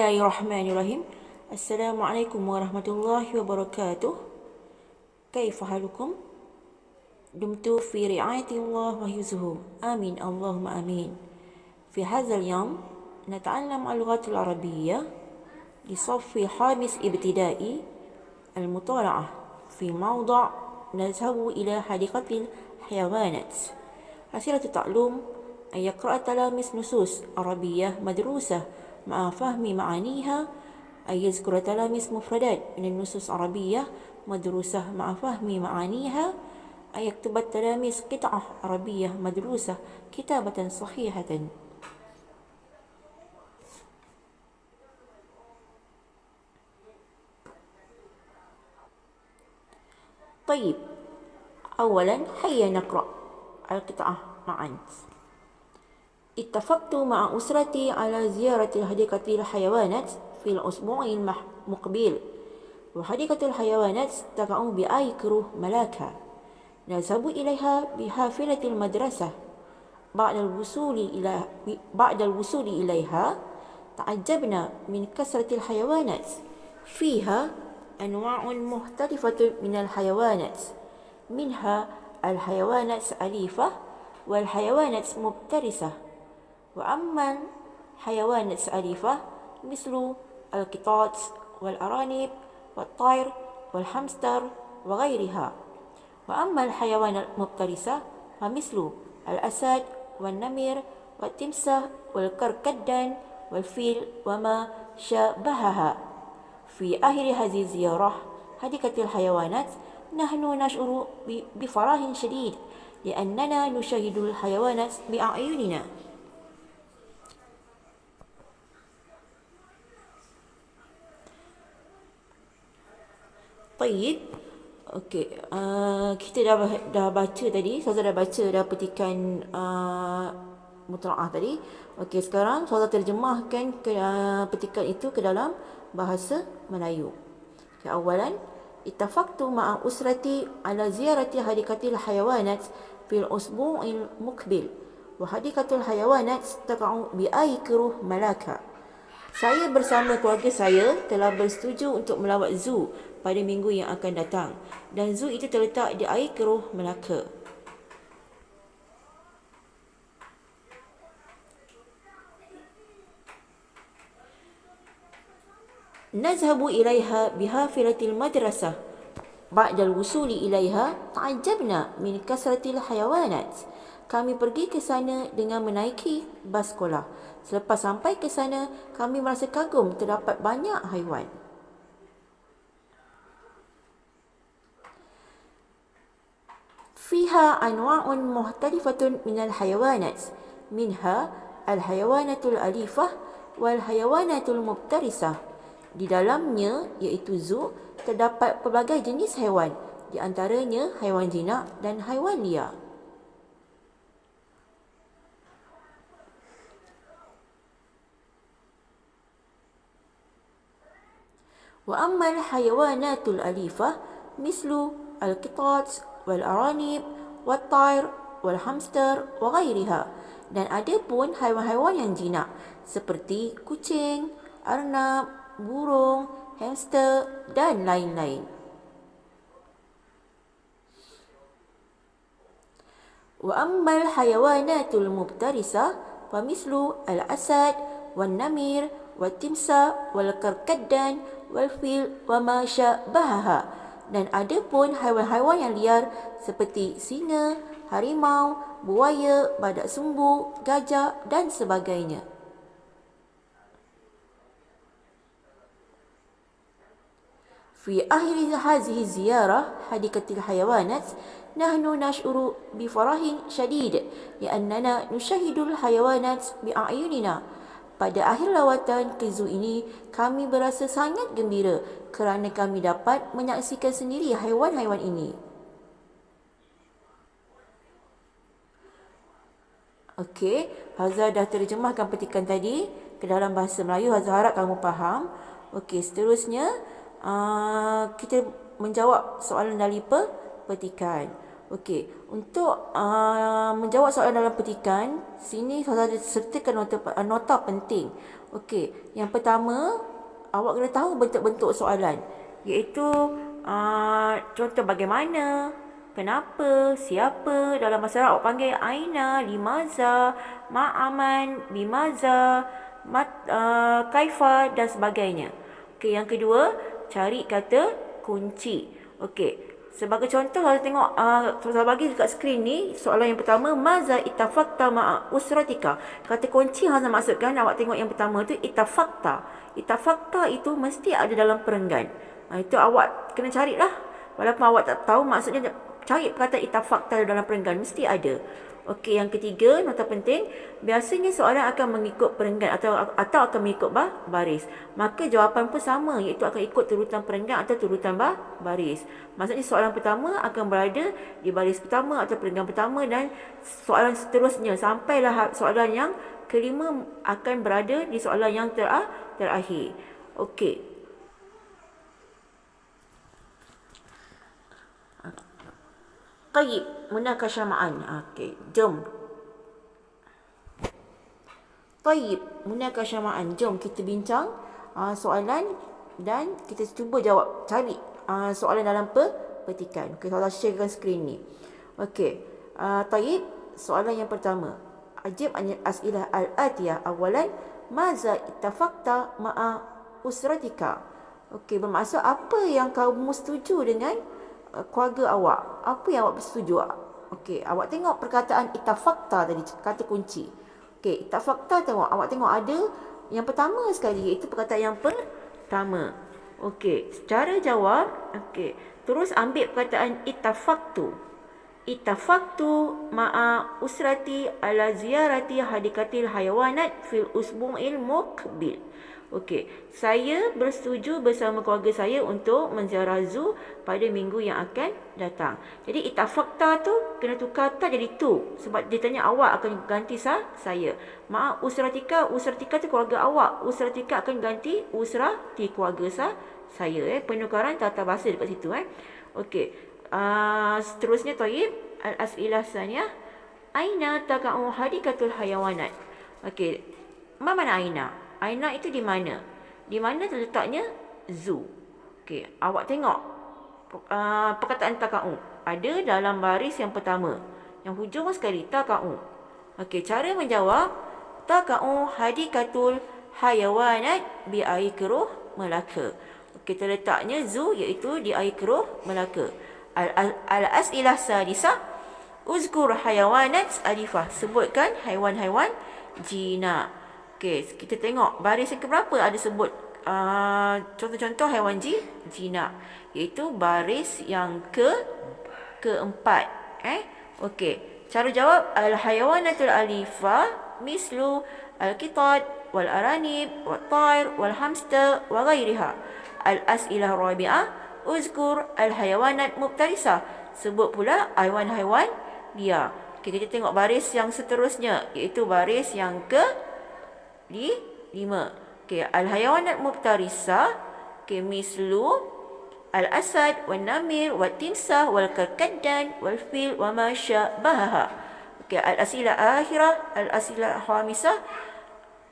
Bismillahirrahmanirrahim. Assalamualaikum warahmatullahi wabarakatuh. Kaifa halukum? Dumtu fi ri'ayati Allah wa hifzuhu. Amin Allahumma amin. في هذا اليوم نتعلم اللغة العربية لصف خامس ابتدائي المطالعة في موضوع نذهب إلى حديقة الحيوانات. حصيلة التعلم أن يقرأ التلاميذ نصوص عربية مدروسة مع فهم معانيها، أن يذكر التلاميذ مفردات من النصوص العربية مدروسة مع فهم معانيها، أن يكتب التلاميذ قطعة عربية مدروسة كتابة صحيحة. طيب، أولا هيا نقرأ القطعة معا. اتفقت مع أسرتي على زيارة حديقة الحيوانات في الأسبوع المقبل، وحديقة الحيوانات تقع بآيكرو ملاكا. نذهب إليها بحافلة المدرسة. بعد الوصول إليها تعجبنا من كثرة الحيوانات. فيها أنواع مختلفة من الحيوانات، منها الحيوانات الأليفة والحيوانات المفترسة. وأما الحيوانات الأليفة مثل القطط والأرانب والطير والحمستر وغيرها. وأما الحيوانات المفترسة فمثل الأسد والنمر والتمساح والكركدن والفيل وما شابهها. في آخر هذه الزيارة حديقة الحيوانات نحن نشعر بفرح شديد لأننا نشاهد الحيوانات بأعيننا. Tayyib. Okey, kita dah baca tadi. Saya dah baca dah petikan mutalaah tadi. Okey, sekarang saya terjemahkan petikan itu ke dalam bahasa Melayu. Okay, awalan, اتفقت مع أسرتي على زيارة حديقة الحيوانات في الأسبوع المقبل، وحديقة الحيوانات تقع بآيكرو ملاكا. Saya bersama keluarga saya telah bersetuju untuk melawat zoo pada minggu yang akan datang, dan zoo itu terletak di Aikeruh, Melaka. نذهب إليها بحافلة المدرسة. بعد الوصول إليها تعجبنا من كثرة الحيوانات. Kami pergi ke sana dengan menaiki bas sekolah. Selepas sampai ke sana, kami merasa kagum terdapat banyak haiwan. فيها أنواع مختلفة من الحيوانات، منها الحيوانات الأليفة والحيوانات المفترسة. Di dalamnya, iaitu zoo, terdapat pelbagai jenis haiwan, di antaranya haiwan jinak dan haiwan liar. وأما الحيوانات الأليفة مثل القطط والأرانب والطير والhamster وغيرها. Dan ada pun haiwan-haiwan yang jinak seperti kucing, arnab, burung, hamster dan lain-lain. وأما الحيوانات المفترسة فمثل الأسد والنمر والتمساح والكركدن والفيل وما شابهها. Dan ada pun haiwan-haiwan yang liar seperti singa, harimau, buaya, badak sumbu, gajah dan sebagainya. في آخر هذه الزيارة حديقة الحيوانات نحن نشعر بفرح شديد لأننا نشاهد الحيوانات بأعيننا. Pada akhir lawatan ke zoo ini, kami berasa sangat gembira kerana kami dapat menyaksikan sendiri haiwan-haiwan ini. Okey, Hazza dah terjemahkan petikan tadi ke dalam bahasa Melayu. Hazza harap kamu faham. Okey, seterusnya kita menjawab soalan dari petikan. Okey, untuk menjawab soalan dalam petikan, sini saudara sertakan nota penting. Okey, yang pertama, awak kena tahu bentuk-bentuk soalan, iaitu contoh bagaimana, kenapa, siapa, dalam masyarakat awak panggil aina, limaza, ma'aman, bimaza, kaifa dan sebagainya. Okey, yang kedua, cari kata kunci. Okey, sebagai contoh, saya tengok saya bagi dekat skrin ni, soalan yang pertama, maza ittafaqta ma'a usratika. Kata kunci yang saya maksudkan, awak tengok yang pertama tu, ittafaqta. Ittafaqta itu mesti ada dalam perenggan. Itu awak kena carilah. Walaupun awak tak tahu maksudnya, cari perkataan ittafaqta dalam perenggan, mesti ada. Okey, yang ketiga, nota penting, biasanya soalan akan mengikut perenggan atau akan mengikut baris. Maka jawapan pun sama, iaitu akan ikut turutan perenggan atau turutan baris. Maksudnya soalan pertama akan berada di baris pertama atau perenggan pertama, dan soalan seterusnya sampailah soalan yang kelima akan berada di soalan yang terakhir. Okey. Tayyib, munakashah ma'an. Okey, jom. Tayyib, munakashah ma'an. Jom kita bincang soalan dan kita cuba jawab, cari soalan dalam petikan. Okey, saya sharekan skrin ni. Okey, tayyib, soalan yang pertama. Ajib an as'ilah al-atiyah. Awalan, maza ittafaqta ma'a usratika. Okey, bermaksud apa yang kamu setuju dengan keluarga awak? Apa yang awak bersetuju? Okey, awak tengok perkataan ittafaqta tadi, kata kunci. Okey, ittafaqta, awak tengok ada yang pertama sekali, iaitu perkataan yang pertama. Okey, cara jawab, okey, terus ambil perkataan ittafaqtu. Ittafaqtu ma'a usrati ala ziyarati hadikatil hayawanat fil usbu'il muqbil. Okey, saya bersetuju bersama keluarga saya untuk menziarah zoo pada minggu yang akan datang. Jadi ittafaqta tu kena tukar ta jadi tu, sebab dia tanya awak akan ganti saya. Ma'a usratika, usratika tu keluarga awak, usratika akan ganti usrati, keluarga saya. Penukaran tata bahasa dekat situ. Okey, seterusnya tayyib, al-as'ilah saniyah, aina taqa'u hadikatul hayawanat. Okey, mana aina? Aina itu di mana? Di mana terletaknya zoo? Okey, awak tengok perkataan taqa'u ada dalam baris yang pertama, yang hujung sekali, taqa'u. Okey, cara menjawab, taqa'u hadikatul hayawanat bi air keruh Melaka. Okey, terletaknya zoo iaitu di air keruh Melaka. Al-as'ilah sadisah, uzkur hayawanat alifah. Sebutkan haiwan-haiwan jinak. Okey, kita tengok baris yang keberapa ada sebut contoh-contoh haiwan jinak, iaitu baris yang keempat. Okey, cara jawab, al-hayawanatul alifah mislu al-qitat wal aranib wal tair wal hamster wa ghairiha. Al-as'ilah rabi'ah, uzkur al-hayawanat mubtarisah. Sebut pula haiwan-haiwan liar. Okey, kita tengok baris yang seterusnya, iaitu baris yang lima. Okey, al-hayawanat mubtarisah, okey, mislu al-asad wal namir wal timsah wal karkaddan wal fil wa ma syabahaha. Okey, al-asilah akhirah, al-asilah khamisah,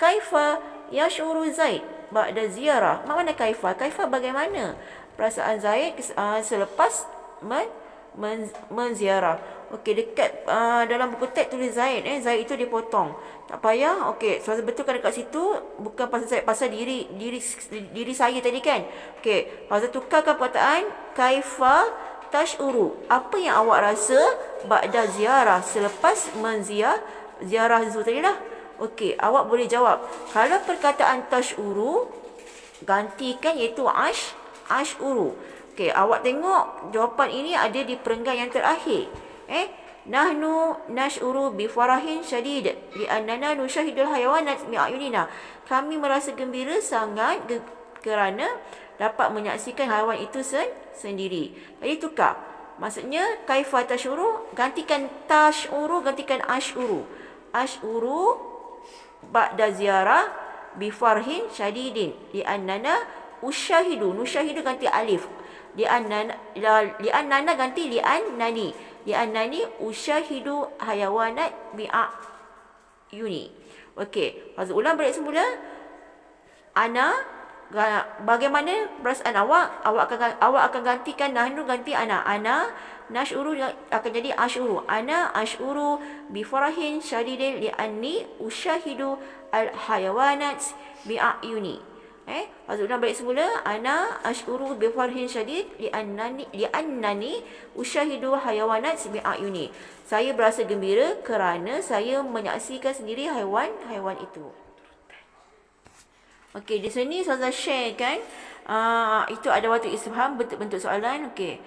kaifa yash'uru Zaid ba'da ziarah. Mana kaifa? Kaifa bagaimana perasaan Zaid selepas menziarah. Okey, dekat dalam buku teks tulis Zaid. Zaid itu dipotong. Tak payah. Okey, saya betulkan dekat situ, bukan pasal Zaid, pasal diri saya tadi kan. Okey, pasal tukarkan perkataan kaifa tash'uru. Apa yang awak rasa ba'da ziarah, selepas ziarah zoo tadi lah. Okey, awak boleh jawab. Kalau perkataan tash'uru, gantikan iaitu ash'uru. Okey, awak tengok jawapan ini ada di perenggan yang terakhir. Nahnu nash'uru bi farahin syadid li'annana nushahidul hayawanat bi'ayunina. Kami merasa gembira sangat kerana dapat menyaksikan haiwan itu sendiri. Jadi tukar. Maksudnya kaifa tash'uru, gantikan tash'uru, gantikan ash'uru. Ash'uru ba'da ziarah bi farhin syadidin li'annana usyahidu. Nusyahidu ganti alif. Li'annana ganti li'annani. li'annani usyahidu hayawanat bi'ayuni. Okey, Fazal ulang balik semula. Ana, bagaimana perasaan awak? Awak akan gantikan nahnu, ganti ana. Ana nash'uru akan jadi ash'uru. Ana ash'uru bi farahin syadidin li'anni usyahidu al hayawanat bi'ayuni. Fazal ulang balik semula. Ana ash'uru bi farahin syadid li'annani usyahidu hayawanat bi'ayuni. Saya berasa gembira kerana saya menyaksikan sendiri haiwan itu. Okey, di sini Ustazah share kan, itu ada waktu istifham, bentuk soalan. Okey.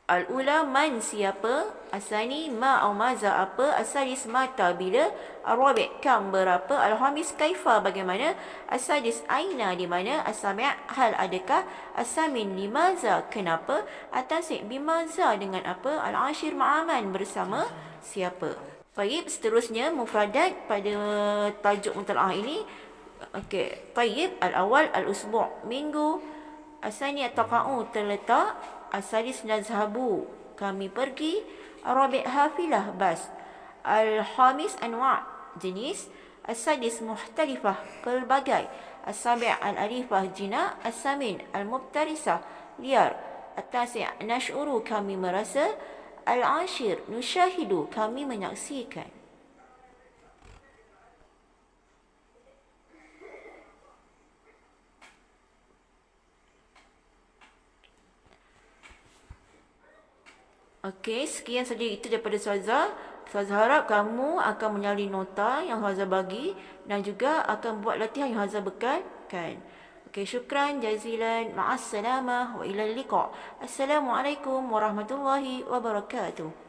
Al-ula man siapa, asani ma au maza apa, asadis mata bila, ar-rabi' kam berapa, al-khamis kaifa bagaimana, asadis aina di mana, as-sabi' hal adakah, as-samin limaza kenapa, at-tasi' bimaza dengan apa, al-ashir ma'aman bersama siapa. Baik, seterusnya mufradat pada tajuk mutalaah ini. Okey, tayyib al-awal al-usbu' minggu, asani at-taqa'u terletak, asadis nazhabu kami pergi, ar-rabi' hafilah bas, al-khamis anwa' jenis, asadis muhtalifah pelbagai, as-sabi' al-alifah jina, as-samin al-mubtarisah liar, at-tasi' nash'uru kami merasa, al-ashir nusyahidu kami menyaksikan. Okey, sekian saja itu daripada Ustazah. Ustazah harap kamu akan menyalin nota yang Ustazah bagi dan juga akan buat latihan yang Ustazah bekalkan. Okey, syukran jazilan. Ma'assalamah wa ilal liqa'. Assalamualaikum warahmatullahi wabarakatuh.